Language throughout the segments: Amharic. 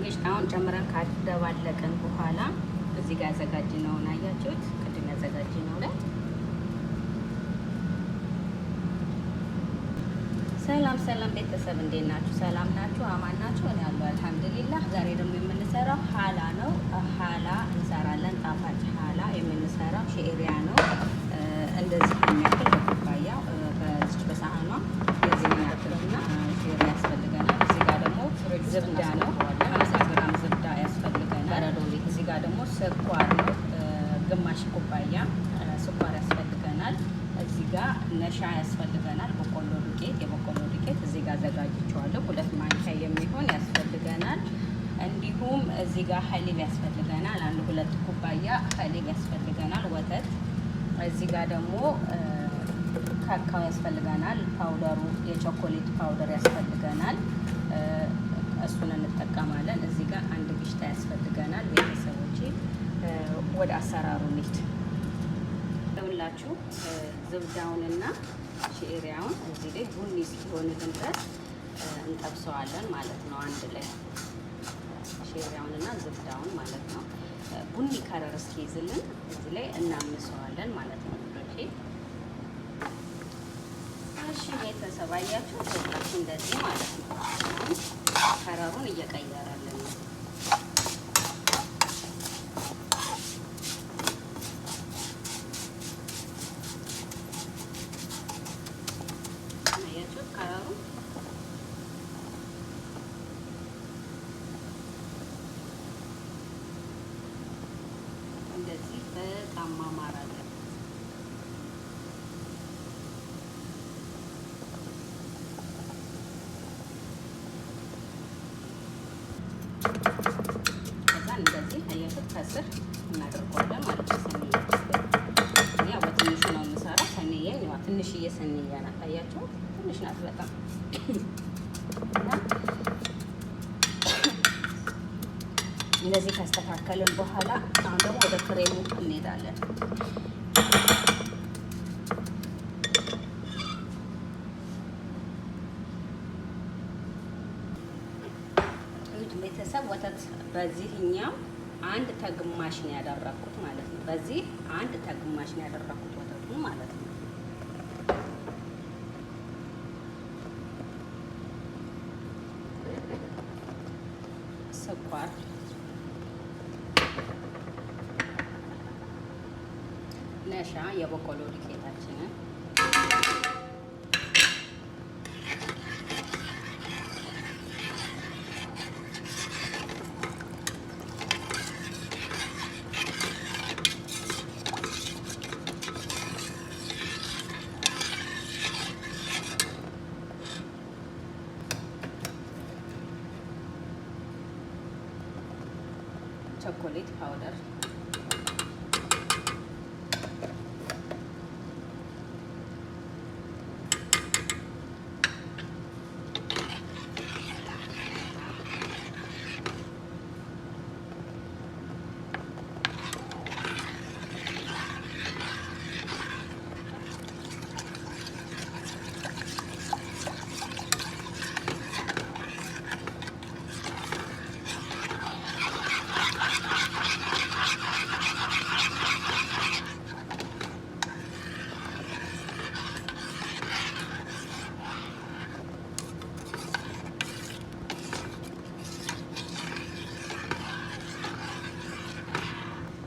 ግሽጣውን ጨምረን ካደባለቅን በኋላ እዚህ ጋር ያዘጋጅነውን አያችሁት? ቅድም ያዘጋጅነው ላይ ሰላም ቤተሰብ እንዴት ናችሁ? ሰላም ናችሁ? አማን ናችሁ? እኔ ያለው አልሐምዱሊላህ። ዛሬ ደግሞ የምንሰራው ሀላ ነው። ሀላ እንሰራለን። ጣፋጭ ሀላ የምንሰራው ሼሪያ ነው። እንደዚህ የሚያክል በኩባያ በዚች በሳህኗ የዚህ የሚያክልና ሼሪያ ያስፈልገናል። እዚህ ጋር ደግሞ ዝብዳ ነው። 50 ግራም ዝብዳ ያስፈልገናል። እዚህ ጋር ደግሞ ስኳር ነው። ግማሽ ኩባያ ስኳር ያስፈልገናል። እዚህ ጋር ነሻ ያስፈልገናል። በቆሎ ዱቄት የበቆሎ ዱቄት እዚህ ጋር አዘጋጅቼዋለሁ። 2 ማንኪያ የሚሆን ያስፈልገናል። እንዲሁም እዚህ ጋር ሀሊብ ያስፈልገናል። 1-2 ኩባያ ሀሊብ ያስፈልገናል። ወተት እዚህ ጋር ደግሞ ካካው ያስፈልገናል። ፓውደሩ የቾኮሌት ፓውደር ያስፈልገናል። እሱን እንጠቀማለን። እዚህ ጋር 1 ግሽጣ ያስፈልገናል። ቤተሰቦቼ ወደ አሰራሩ እንሂድ። ሁላችሁ ዝብዳውንና ሼሪያውን እዚህ ላይ ቡኒ እስኪሆንልን ድረስ እንጠብሰዋለን ማለት ነው። አንድ ላይ ሼሪያውንና ዝብዳውን ማለት ነው። ቡኒ ከረር እስኪይዝልን እዚህ ላይ እናምሰዋለን ማለት ነው። እሺ ቤተሰብ አያችሁ ተወጣች እንደዚህ ማለት ነው። ከረሩን እየቀየረልን ነው። እንደዚህ በጣም ማማር አለበት። ከዛ እንደዚህ አያችሁት ከስር እናደርገዋለን ማለት ነው። ሰኒያ ያው በትንሹ ነው የምሰራው። ሰኒያ ያው ትንሽዬ ሰኒያ ናት። አያችሁት ትንሽ ናት በጣም እንደዚህ ካስተካከልን በኋላ አሁን ደግሞ ወደ ክሬሙ እንሄዳለን። ቤተሰብ ወተት በዚህኛው 1 ተግማሽ ነው ያደረኩት ማለት ነው። በዚህ 1 ተግማሽ ነው ያደረኩት ወተቱን ማለት ነው። ስኳር ነሻ የበቆሎ ዱቄታችንን ቾኮሌት ፓውደር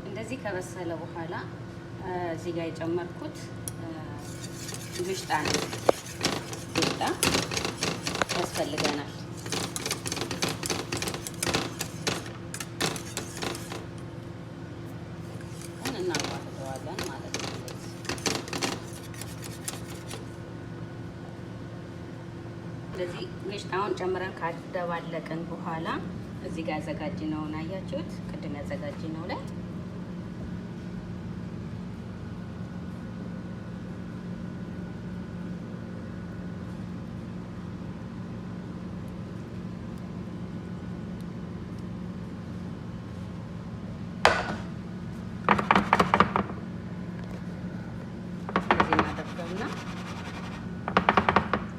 እንደዚህ ከበሰለ በኋላ እዚህ ጋር የጨመርኩት ግሽጣ ነው። ግሽጣ ያስፈልገናል። እናዋህደዋለን ማለት ነው። እንደዚህ ግሽጣውን ጨምረን ካደባለቅን በኋላ እዚህ ጋር ያዘጋጅነውን አያችሁት? ቅድም ያዘጋጅነው ላይ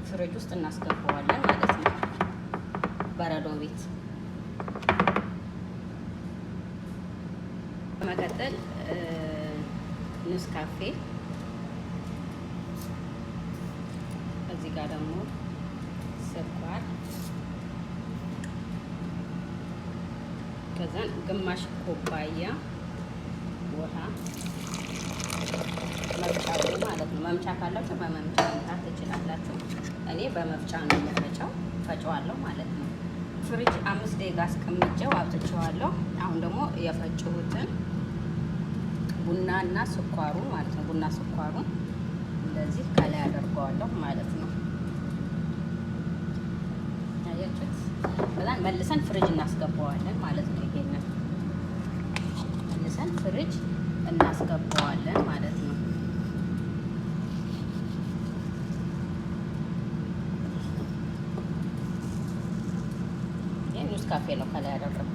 ፍሪጅ ውስጥ እናስገባዋለን ማለት ነው። በረዶ ቤት ሲቀጥል ኔስካፌ፣ እዚህ ጋር ደግሞ ስኳር፣ ከዛን ግማሽ ኩባያ ውሃ፣ መፍጫው ማለት ነው። መምቻ ካላችሁ በመምቻ መምታት ትችላላችሁ። እኔ በመፍጫ ነው የምፈጨው፣ ፈጨዋለሁ ማለት ነው። ፍሪጅ 5 ደቂቃ አስቀምጬው አውጥቼዋለሁ። አሁን ደግሞ የፈጨሁትን ቡናና ስኳሩን ማለት ነው። ቡና ስኳሩን እንደዚህ ከላይ አደርገዋለሁ ማለት ነው። አያችሁት? በዛን መልሰን ፍሪጅ እናስገባዋለን ማለት ነው። ይሄንን መልሰን ፍሪጅ እናስገባዋለን ማለት ነው። ይሄ ኔስካፌ ነው ከላይ ያደረኩት።